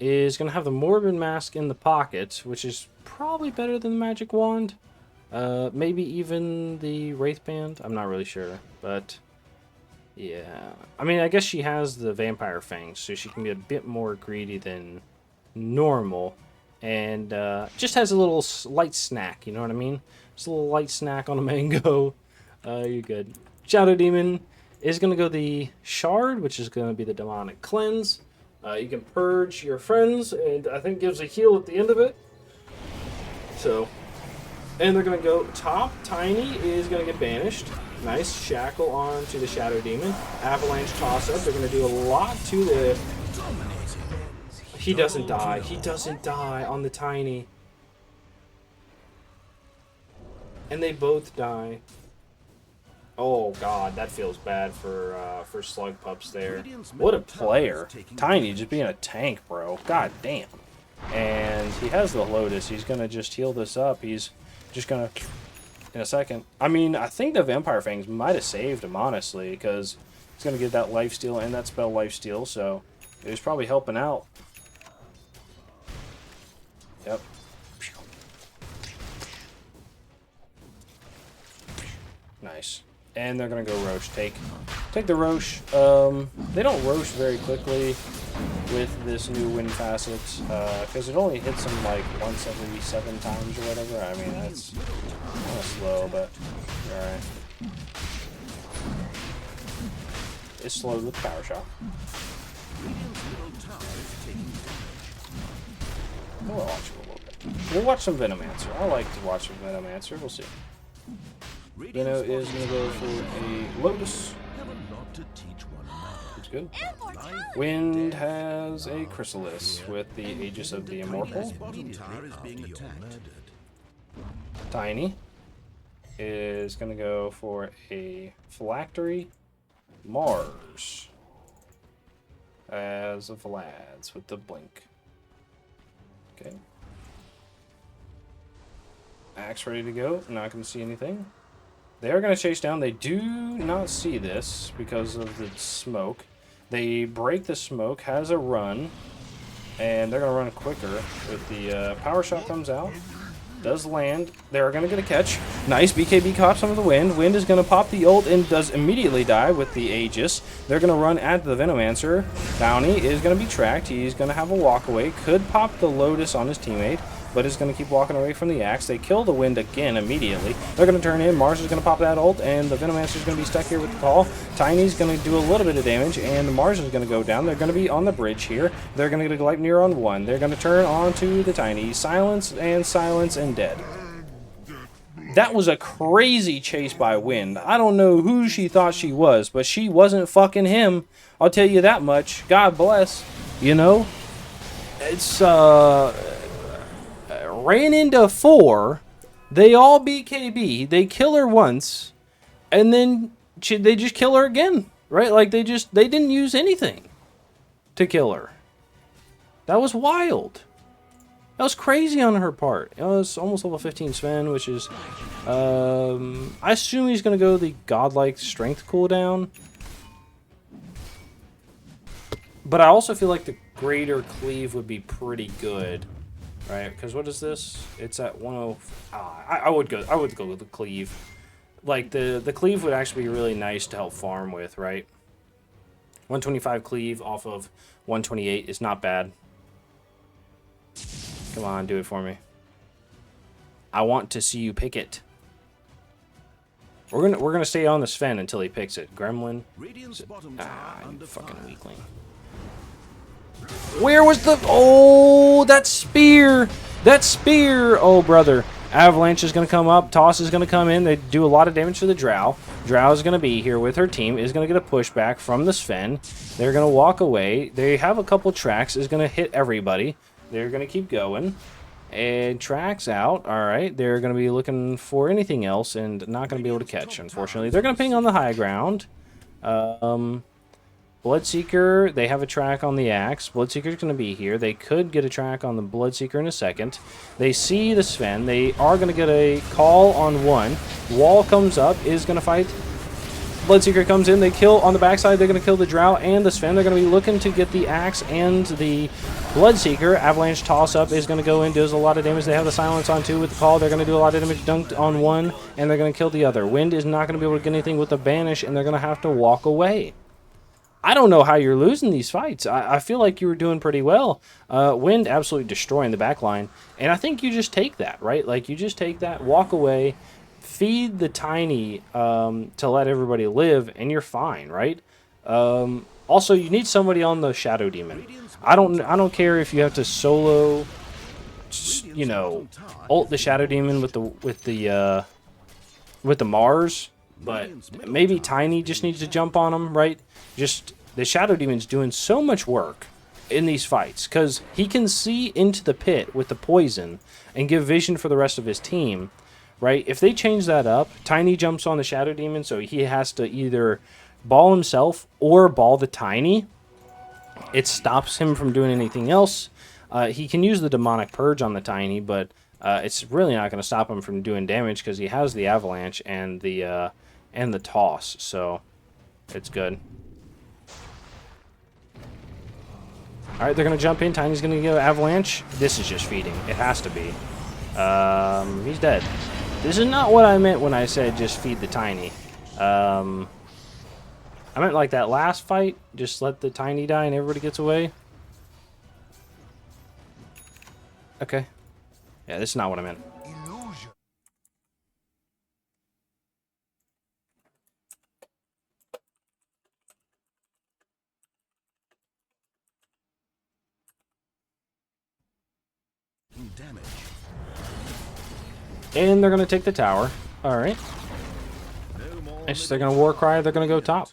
Speaker 1: is going to have the Morbid Mask in the pocket, which is probably better than the Magic Wand. Maybe even the Wraith Band. I'm not really sure, but yeah. I mean, I guess she has the Vampire Fangs, so she can be a bit more greedy than normal. And just has a little light snack, you know what I mean? Just a little light snack on a mango. You're good. Shadow Demon is going to go the Shard, which is going to be the Demonic Cleanse. You can purge your friends, and I think gives a heal at the end of it. So, and they're going to go top. Tiny is going to get banished. Nice shackle on to the Shadow Demon. Avalanche toss-up. They're going to do a lot to the... He doesn't die. He doesn't die on the Tiny. And they both die. Oh god, that feels bad for Slugpups there. What a player. Tiny just being a tank, bro. God damn. And he has the Lotus. He's going to just heal this up. He's just going to... In a second. I mean, I think the Vampire Fangs might have saved him, honestly, because he's going to get that lifesteal and that spell lifesteal, so it was probably helping out. Yep. Nice. And they're going to go Roche. Take the Roche. They don't Roche very quickly with this new wind facet, because it only hits them like once every 7 times or whatever. I mean, that's kind of slow, but alright. It's slowed with Power Shock. We'll watch it a little bit. We'll watch some Venomancer. I like to watch some Venomancer. We'll see. Veno is going to go for a Lotus. It's good. Wind has a Chrysalis with the Aegis of the Immortal. Tiny is going to go for a Phylactery. Mars as a Vlad's with the Blink. Okay. Axe ready to go. Not going to see anything. They are going to chase down. They do not see this because of the smoke. They break the smoke, has a run, and they're going to run quicker. With the Power Shot comes out, does land. They're going to get a catch. Nice, BKB caught some of the Wind. Wind is going to pop the ult and does immediately die with the Aegis. They're going to run at the Venomancer. Bounty is going to be tracked. He's going to have a walk away. Could pop the Lotus on his teammate, but is going to keep walking away from the Axe. They kill the Wind again immediately. They're going to turn in. Mars is going to pop that ult, and the Venomancer is going to be stuck here with the call. Tiny's going to do a little bit of damage, and Mars is going to go down. They're going to be on the bridge here. They're going to get a Gleipnir on 1. They're going to turn onto the Tiny. Silence, and dead. That was a crazy chase by Wind. I don't know who she thought she was, but she wasn't fucking him. I'll tell you that much. God bless. You know? It's, ran into 4. They all beat KB. They kill her once, and then they just kill her again, right? Like they didn't use anything to kill her. That was wild. That was crazy on her part. It was almost level 15 Sven, which is... I assume he's going to go the godlike strength cooldown. But I also feel like the greater cleave would be pretty good. Right? Because what is this? It's at 10... I would go with the cleave. Like, the cleave would actually be really nice to help farm with, right? 125 cleave off of 128 is not bad. Come on, do it for me. I want to see you pick it. We're gonna stay on the Sven until he picks it. Gremlin. You fucking weakling. Where was the... Oh, that spear! That spear! Oh, brother. Avalanche is going to come up. Toss is going to come in. They do a lot of damage to the Drow. Drow is going to be here with her team. Is going to get a pushback from the Sven. They're going to walk away. They have a couple tracks. Is going to hit everybody. They're going to keep going. And tracks out. Alright. They're going to be looking for anything else and not going to be able to catch, unfortunately. They're going to ping on the high ground. Bloodseeker, they have a track on the axe. Bloodseeker's going to be here. They could get a track on the Bloodseeker in a second. They see the Sven. They are going to get a call on one. Wall comes up, is going to fight. Bloodseeker comes in. They kill on the backside. They're going to kill the Drow and the Sven. They're going to be looking to get the axe and the Bloodseeker. Avalanche toss-up is going to go in, does a lot of damage. They have the silence on two with the call. They're going to do a lot of damage, dunked on one, and they're going to kill the other. Wind is not going to be able to get anything with the banish, and they're going to have to walk away. I don't know how you're losing these fights. I feel like you were doing pretty well. Wind absolutely destroying the back line. And I think you just take that, right? Like, you just take that, walk away, feed the Tiny to let everybody live, and you're fine, right? Also, you need somebody on the Shadow Demon. I don't care if you have to solo, you know, ult the Shadow Demon with the Mars. But maybe Tiny just needs to jump on him, right? Just, the Shadow Demon's doing so much work in these fights, because he can see into the pit with the poison and give vision for the rest of his team, right? If they change that up, Tiny jumps on the Shadow Demon, so he has to either ball himself or ball the Tiny. It stops him from doing anything else. He can use the Demonic Purge on the Tiny, but it's really not going to stop him from doing damage because he has the Avalanche and the Toss, so it's good. Alright, they're going to jump in. Tiny's going to go Avalanche. This is just feeding. It has to be. He's dead. This is not what I meant when I said just feed the Tiny. I meant like that last fight. Just let the Tiny die and everybody gets away. Okay. Yeah, this is not what I meant.
Speaker 2: Damage.
Speaker 1: And they're going to take the tower. Alright. Next, they're going to Warcry. They're going to go top.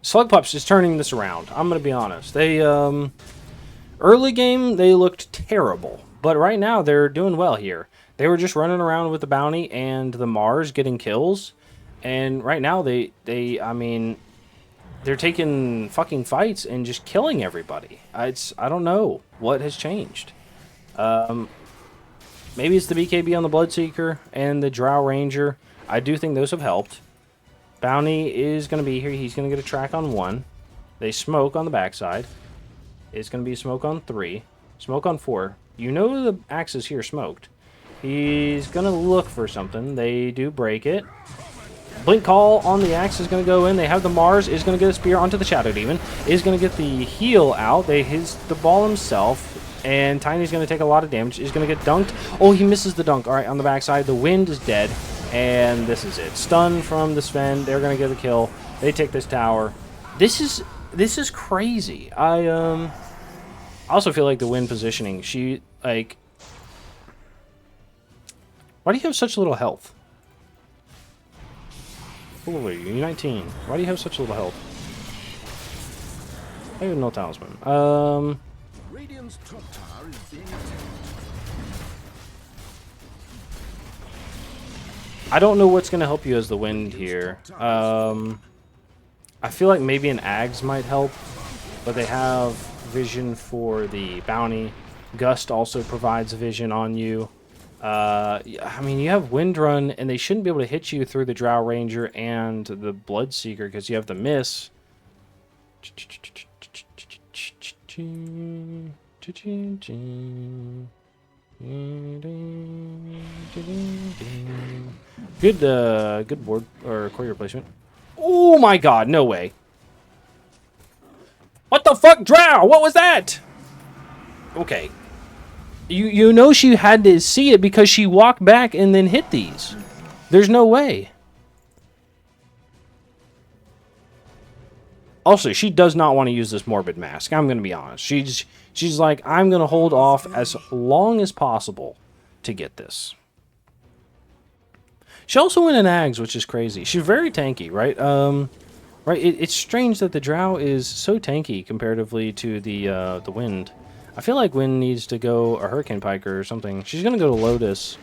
Speaker 1: Slugpups is turning this around. I'm going to be honest. They, early game, they looked terrible. But right now, they're doing well here. They were just running around with the bounty and the Mars getting kills. And right now, I mean, they're taking fucking fights and just killing everybody. I don't know what has changed. Maybe it's the BKB on the Bloodseeker and the Drow Ranger. I do think those have helped. Bounty is going to be here. He's going to get a track on 1. They smoke on the backside. It's going to be smoke on 3. Smoke on 4. You know the axe is here smoked. He's going to look for something. They do break it. Blink Call on the axe is going to go in. They have the Mars. Is going to get a spear onto the Shadow Demon. Is going to get the heal out. They hits the ball himself. And Tiny's going to take a lot of damage. He's going to get dunked. Oh, he misses the dunk. All right, on the backside. The Wind is dead. And this is it. Stun from the Sven. They're going to get the kill. They take this tower. This is crazy. I also feel like the Wind positioning. She, like... Why do you have such little health? How old are you? You're 19. Why do you have such little health? I have no talisman.
Speaker 2: Radiant's top tower is being attacked.
Speaker 1: I don't know what's going to help you as the Wind here. I feel like maybe an Ags might help, but they have vision for the bounty. Gust also provides vision on you. I mean, you have Wind Run, and they shouldn't be able to hit you through the Drow Ranger and the Bloodseeker because you have the miss. Good board or courier placement. Oh my god, no way. What the fuck, Drow? What was that? Okay. You know she had to see it because she walked back and then hit these. There's no way. Also, she does not want to use this Morbid Mask. I'm going to be honest. She's like, I'm going to hold off as long as possible to get this. She also went in Ags, which is crazy. She's very tanky, right? Right. It's strange that the Drow is so tanky comparatively to the Wind. I feel like Wind needs to go a Hurricane Piker or something. She's going to go to Lotus.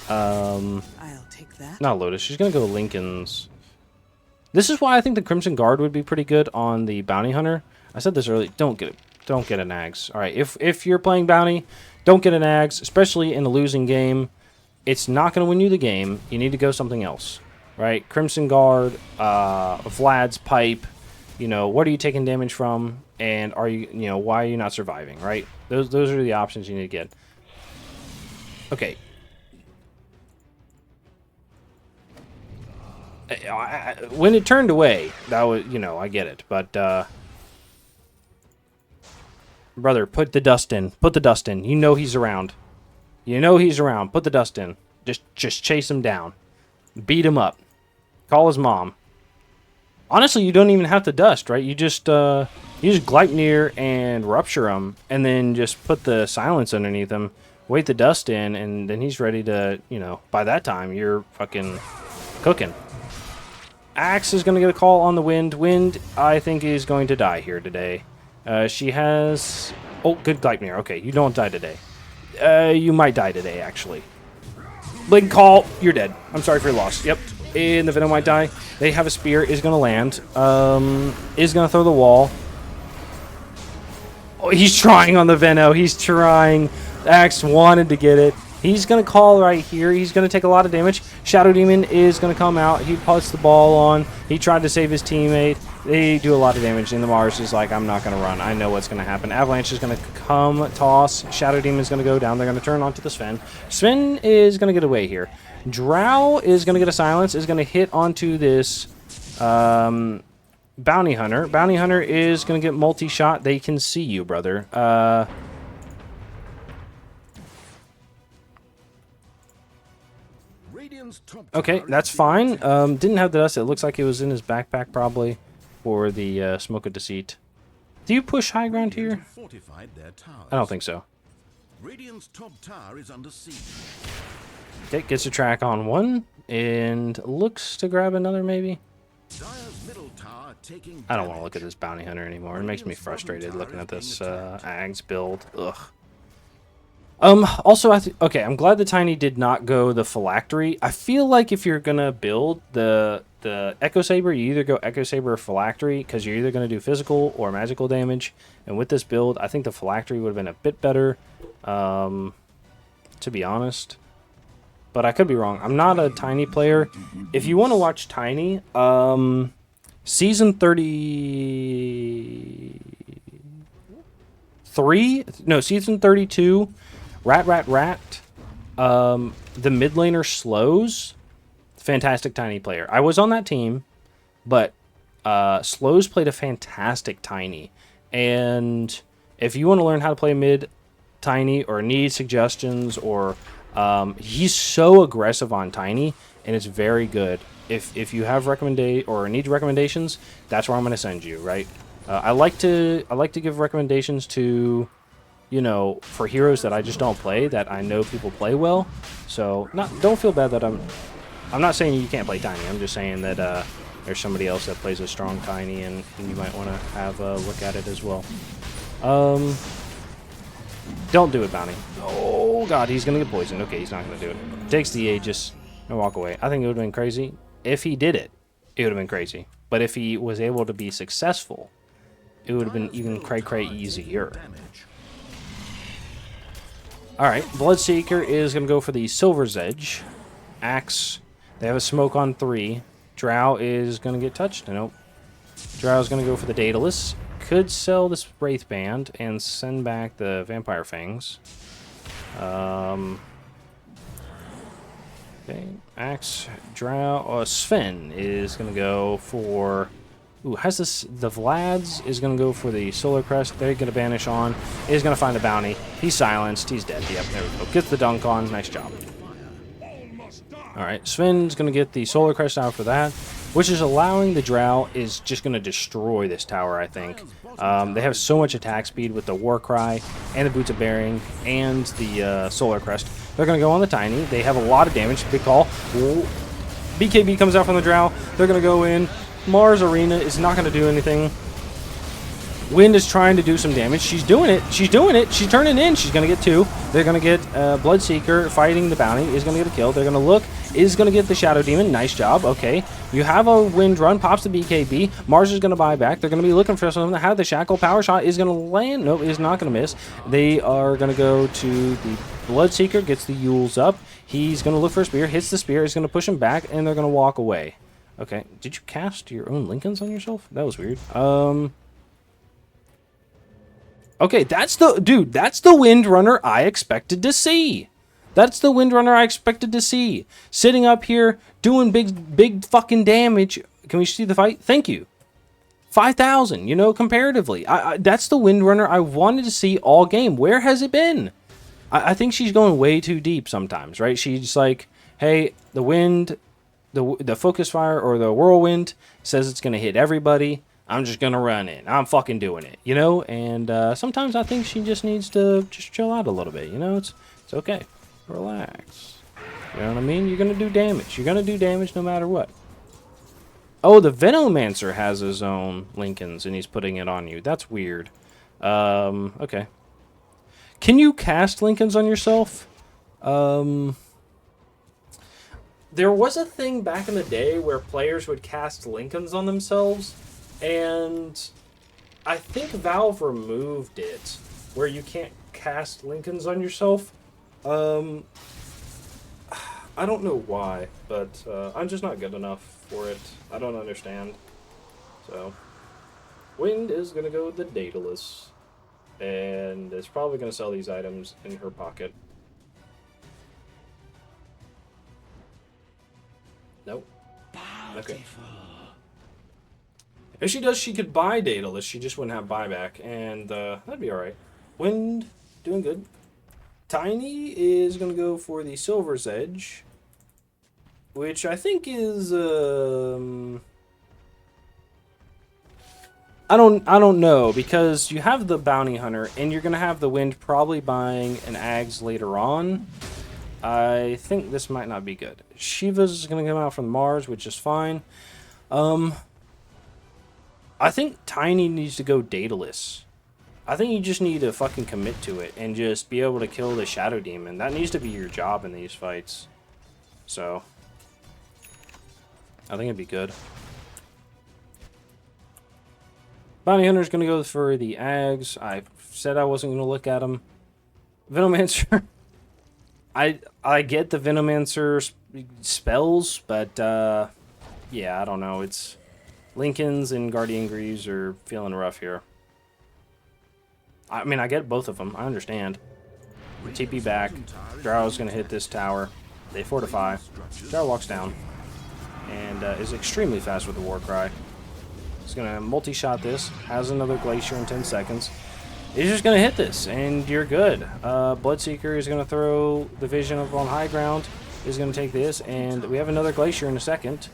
Speaker 3: I'll take that.
Speaker 1: Not Lotus. She's going to go Lincoln's. This is why I think the Crimson Guard would be pretty good on the Bounty Hunter. I said this earlier. Don't get it. Don't get an Ags. All right. If you're playing Bounty, don't get an Ags, especially in a losing game. It's not going to win you the game. You need to go something else. Right? Crimson Guard, Vlad's Pipe. You know, what are you taking damage from? And are you, why are you not surviving, right? Those are the options you need to get. Okay. When it turned away, that was, I get it. But, brother, put the dust in. Put the dust in. You know he's around. You know he's around. Put the dust in. Just chase him down. Beat him up. Call his mom. Honestly, you don't even have to dust, right? You just Gleipnir and rupture him, and then just put the silence underneath him, wait the dust in, and then he's ready to, by that time, you're fucking cooking. Axe is going to get a call on the Wind. Wind, I think, is going to die here today. She has... Oh, good Gleipnir. Okay, you don't die today. You might die today, actually. Blink call. You're dead. I'm sorry for your loss. Yep. And the Venom might die. They have a spear. Is going to land. Is going to throw the wall. Oh, he's trying on the Veno. He's trying. Axe wanted to get it. He's going to call right here. He's going to take a lot of damage. Shadow Demon is going to come out. He puts the ball on. He tried to save his teammate. They do a lot of damage. And the Mars is like, I'm not going to run. I know what's going to happen. Avalanche is going to come, toss. Shadow Demon is going to go down. They're going to turn onto the Sven. Sven is going to get away here. Drow is going to get a silence. Is going to hit onto this Bounty Hunter. Bounty Hunter is going to get multi-shot. They can see you, brother. Okay, that's fine. Didn't have the dust. It looks like it was in his backpack probably for the Smoke of Deceit. Do you push high ground here? I don't think so.
Speaker 2: Radiant's top tower is under siege.
Speaker 1: Okay, gets a track on one and looks to grab another maybe.
Speaker 2: Dire's middle tower taking
Speaker 1: I don't want to look at this Bounty Hunter anymore. It makes me frustrated looking at this Ags build. Ugh. Also, okay, I'm glad the Tiny did not go the Phylactery. I feel like if you're gonna build the Echo Saber, you either go Echo Saber or Phylactery, because you're either gonna do physical or magical damage. And with this build, I think the Phylactery would have been a bit better, to be honest. But I could be wrong. I'm not a Tiny player. If you want to watch Tiny, season 33, no, season 32. Rat. The mid laner Slows. Fantastic Tiny player. I was on that team, but Slows played a fantastic Tiny. And if you want to learn how to play mid Tiny or need suggestions, or he's so aggressive on Tiny, and it's very good. If you have need recommendations, that's where I'm going to send you. Right? I like to give recommendations to, for heroes that I just don't play, that I know people play well. So don't feel bad that I'm not saying you can't play Tiny. I'm just saying that there's somebody else that plays a strong Tiny, and you might want to have a look at it as well. Don't do it, Bounty. Oh god, he's gonna get poisoned. Okay, he's not gonna do it. Takes the Aegis and walk away. I think it would have been crazy. If he did it, it would have been crazy. But if he was able to be successful, it would have been even cray easier. Alright, Bloodseeker is going to go for the Silver's Edge. Axe, they have a smoke on 3. Drow is going to get touched. Nope. Drow is going to go for the Daedalus. Could sell this Wraith Band and send back the Vampire Fangs. Okay, Axe, Drow, Sven is going to go for... Ooh, has this... The Vlad's is going to go for the Solar Crest. They're going to banish on. Is going to find a bounty. He's silenced. He's dead. Yep, there we go. Gets the dunk on. Nice job. Alright, Sven's going to get the Solar Crest out for that, which is allowing the Drow is just going to destroy this tower, I think. They have so much attack speed with the War Cry and the Boots of Bearing and the Solar Crest. They're going to go on the Tiny. They have a lot of damage. Big call. Whoa. BKB comes out from the Drow. They're going to go in. Mars Arena is not going to do anything. Wind is trying to do some damage. She's doing it. She's doing it. She's turning in. She's going to get 2. They're going to get Bloodseeker fighting the bounty. Is going to get a kill. They're going to look. Is going to get the Shadow Demon. Nice job. Okay. You have a Wind run. Pops the BKB. Mars is going to buy back. They're going to be looking for something. How the Shackle Power Shot is going to land. Nope, is not going to miss. They are going to go to the Bloodseeker. Gets the Yules up. He's going to look for a spear. Hits the spear. Is going to push him back. And they're going to walk away. Okay. Did you cast your own Lincolns on yourself? That was weird. Okay, that's the... Dude, that's the Windrunner I expected to see. That's the Windrunner I expected to see. Sitting up here, doing big fucking damage. Can we see the fight? Thank you. 5,000, you know, comparatively. That's the Windrunner I wanted to see all game. Where has it been? I think she's going way too deep sometimes, right? She's like, hey, the wind, the focus fire or the whirlwind says it's going to hit everybody. I'm just going to run in. I'm fucking doing it, you know? And sometimes I think she just needs to just chill out a little bit, you know? It's okay. Relax. You know what I mean? You're going to do damage. You're going to do damage no matter what. Oh, the Venomancer has his own Lincolns, and he's putting it on you. That's weird. Okay. Can you cast Lincolns on yourself? There was a thing back in the day where players would cast Lincolns on themselves, and I think Valve removed it, where you can't cast Lincolns on yourself. I don't know why, but I'm just not good enough for it. I don't understand. So, Wind is going to go with the Daedalus, and is probably going to sell these items in her pocket. Nope. Okay. If she does, she could buy Daedalus. She just wouldn't have buyback, and that'd be alright. Wind, doing good. Tiny is going to go for the Silver's Edge, which I think is I don't know, because you have the Bounty Hunter and you're going to have the Wind probably buying an Ags later on. I think this might not be good. Shiva's going to come out from Mars, which is fine. I think Tiny needs to go Daedalus. I think you just need to fucking commit to it and just be able to kill the Shadow Demon. That needs to be your job in these fights. So, I think it'd be good. Bounty Hunter's going to go for the Ags. I said I wasn't going to look at him. Venomancer. I get the Venomancer spells, but yeah, I don't know. It's Lincolns and Guardian Greaves are feeling rough here. I mean, I get both of them. I understand. TP back. Drow's going to hit this tower. They fortify. Drow walks down. And is extremely fast with the War Cry. He's going to multi-shot this. Has another Glacier in 10 seconds. He's just going to hit this, and you're good. Bloodseeker is going to throw the Vision up on high ground. He's going to take this, and we have another Glacier in a second.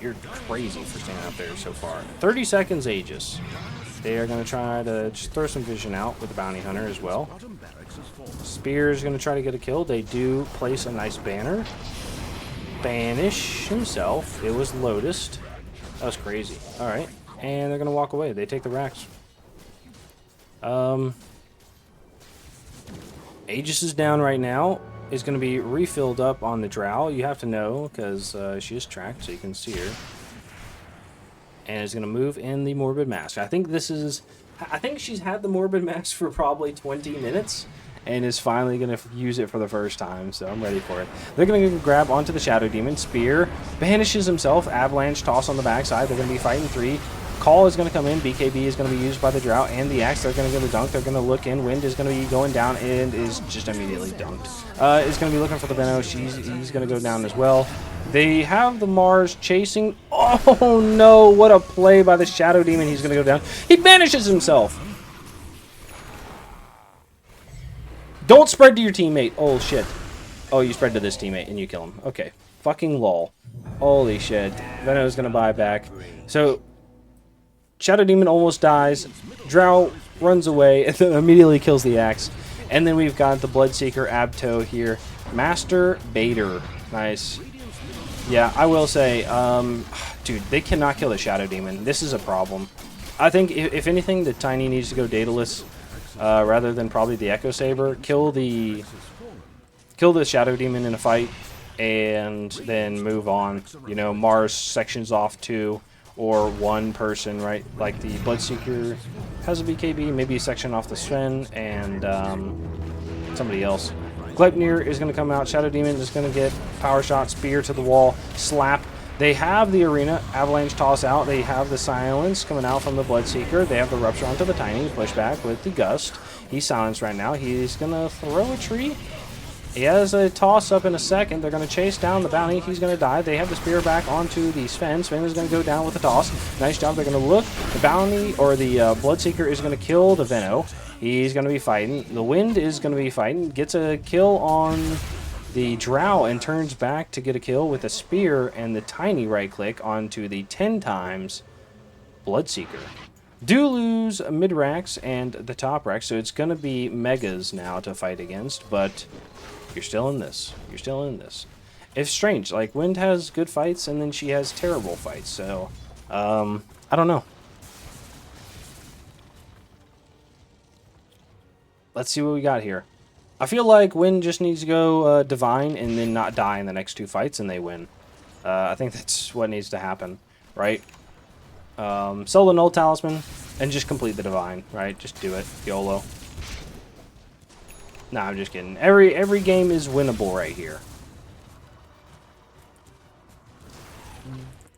Speaker 1: You're crazy for staying up there so far. 30 seconds Aegis. They are going to try to just throw some Vision out with the Bounty Hunter as well. Spear is going to try to get a kill. They do place a nice banner. Banish himself. It was Lotused. That was crazy. Alright. And they're going to walk away. They take the racks. Aegis is down right now. Is going to be refilled up on the Drow. You have to know, because she is tracked, so you can see her. And is going to move in the Morbid Mask. I think this is I think she's had the Morbid Mask for probably 20 minutes and is finally going to use it for the first time, so I'm ready for it. They're going to grab onto the Shadow Demon. Spear banishes himself. Avalanche toss on the backside. They're going to be fighting 3. Call is going to come in. BKB is going to be used by the Drought and the Axe. They're going to go to dunk. They're going to look in. Wind is going to be going down and is just immediately dunked. Is going to be looking for the Venom. He's going to go down as well. They have the Mars chasing. Oh no, what a play by the Shadow Demon. He's going to go down. He banishes himself. Don't spread to your teammate. Oh shit. Oh, you spread to this teammate and you kill him. Okay. Fucking lol. Holy shit. Venom's going to buy back. So, Shadow Demon almost dies. Drow runs away and then immediately kills the Axe. And then we've got the Bloodseeker Abto here. Master Baiter. Nice. Yeah, I will say, dude, they cannot kill the Shadow Demon. This is a problem. I think, if anything, the Tiny needs to go dataless rather than probably the Echo Saber. Kill the Shadow Demon in a fight and then move on. You know, Mars sections off 2 or 1 person, right? Like the Bloodseeker has a BKB, maybe a section off the Sven and somebody else. Gleipnir is going to come out. Shadow Demon is going to get power shot, spear to the wall, slap. They have the arena, avalanche toss out. They have the silence coming out from the Bloodseeker. They have the rupture onto the Tiny, pushback with the gust. He's silenced right now. He's going to throw a tree. He has a toss up in a second. They're going to chase down the bounty. He's going to die. They have the spear back onto the Sven. Sven is going to go down with a toss. Nice job. They're going to look. The bounty or the Bloodseeker is going to kill the Veno. He's going to be fighting. The Wind is going to be fighting. Gets a kill on the Drow and turns back to get a kill with a spear and the Tiny right click onto the 10 times Bloodseeker. Do lose mid-racks and the top racks, so it's going to be Megas now to fight against, but you're still in this. You're still in this. It's strange. Like, Wind has good fights, and then she has terrible fights, so, I don't know. Let's see what we got here. I feel like Wind just needs to go Divine and then not die in the next 2 fights, and they win. I think that's what needs to happen, right? Sell the Null Talisman and just complete the Divine, right? Just do it. YOLO. Nah, I'm just kidding. Every game is winnable right here.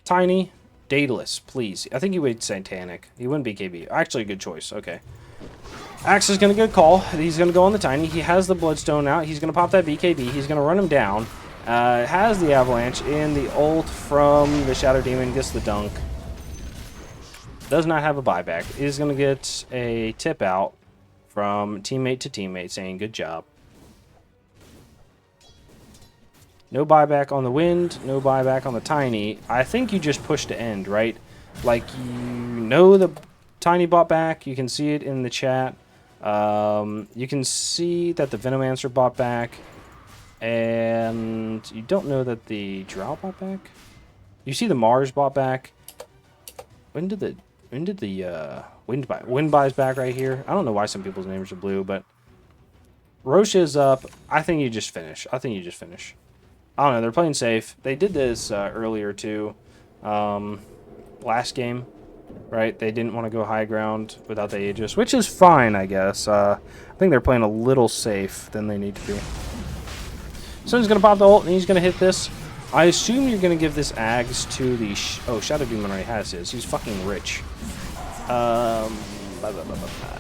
Speaker 1: Tiny, Daedalus, please. I think he would Satanic. He wouldn't be KB. Actually, a good choice. Okay. Axe is going to get a call. He's going to go on the Tiny. He has the Bloodstone out. He's going to pop that BKB. He's going to run him down. Has the Avalanche in the ult from the Shadow Demon. Gets the dunk. Does not have a buyback. Is going to get a tip out from teammate to teammate saying good job. No buyback on the Wind. No buyback on the Tiny. I think you just push to end, right? Like, you know the Tiny bought back. You can see it in the chat. You can see that the Venomancer bought back. And you don't know that the Drow bought back. You see the Mars bought back. When did the Wind buys back right here? I don't know why some people's names are blue, but Roche is up. I think you just finish. I don't know. They're playing safe. They did this earlier too. Last game, right? They didn't want to go high ground without the Aegis, which is fine, I guess. I think they're playing a little safe than they need to be. So he's going to pop the ult, and he's going to hit this. I assume you're going to give this Ags to the... oh, Shadow Demon already has his. He's fucking rich.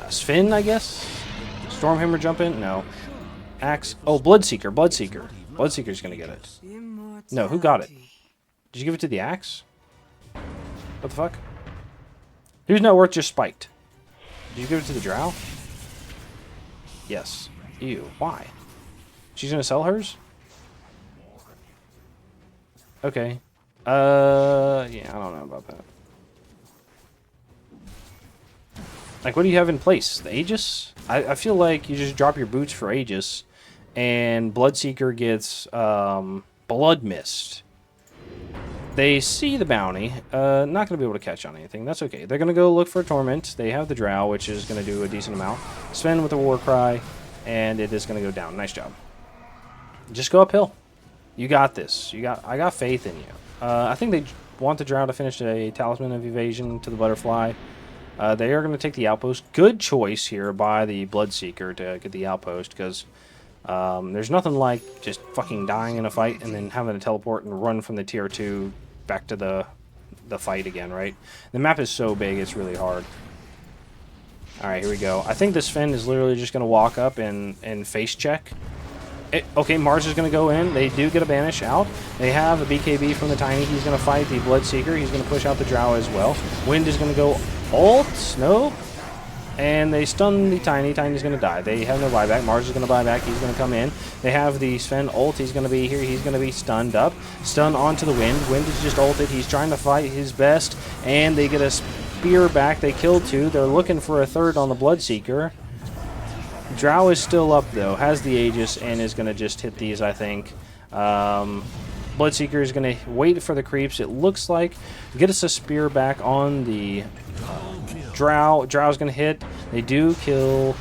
Speaker 1: Sven, I guess? Stormhammer jump in? No. Axe. Oh, Bloodseeker. Bloodseeker's going to get it. No, who got it? Did you give it to the Axe? What the fuck? Who's not worth just spiked? Did you give it to the Drow? Yes. Ew. Why? She's going to sell hers? Okay. Yeah, I don't know about that. Like, what do you have in place? The Aegis? I feel like you just drop your boots for Aegis, and Bloodseeker gets, Blood Mist. They see the bounty. Not going to be able to catch on anything. That's okay. They're going to go look for a Torment. They have the Drow, which is going to do a decent amount. Sven with a Warcry, and it is going to go down. Nice job. Just go uphill. You got this. I got faith in you. I think they want the Drow to finish a Talisman of Evasion to the Butterfly. They are going to take the outpost. Good choice here by the Bloodseeker to get the outpost, because there's nothing like just fucking dying in a fight and then having to teleport and run from the tier 2 back to the fight again, right? The map is so big, it's really hard. Alright, here we go. I think this Finn is literally just going to walk up and face check. Okay, Mars is going to go in. They do get a banish out. They have a BKB from the Tiny. He's going to fight the Bloodseeker. He's going to push out the Drow as well. Wind is going to go ult. Nope. And they stun the Tiny. Tiny's going to die. They have no buyback. Mars is going to buy back. He's going to come in. They have the Sven ult. He's going to be here. He's going to be stunned up. Stun onto the Wind. Wind is just ulted. He's trying to fight his best. And they get a spear back. They killed 2. They're looking for a 3rd on the Bloodseeker. Drow is still up, though. Has the Aegis and is going to just hit these, I think. Bloodseeker is going to wait for the creeps, it looks like. Get us a spear back on the Drow. Drow's going to hit. They do kill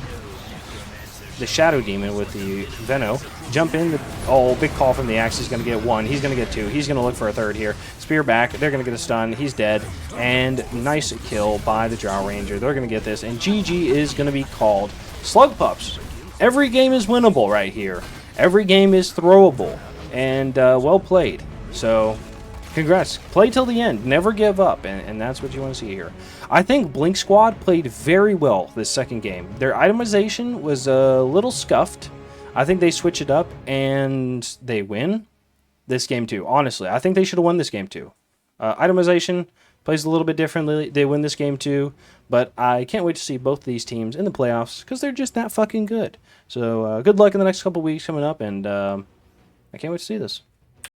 Speaker 1: the Shadow Demon with the Veno. Jump in. Oh, big call from the Axe. He's going to get 1. He's going to get 2. He's going to look for a 3rd here. Spear back. They're going to get a stun. He's dead. And nice kill by the Drow Ranger. They're going to get this. And GG is going to be called. Slugpups. Every game is winnable right here. Every game is throwable. And well played. So, congrats. Play till the end. Never give up. And that's what you want to see here. I think Blink Squad played very well this second game. Their itemization was a little scuffed. I think they switch it up and they win this game too. Honestly, I think they should have won this game too. Itemization plays a little bit differently. They win this game too. But I can't wait to see both of these teams in the playoffs because they're just that fucking good. So good luck in the next couple weeks coming up, and I can't wait to see this.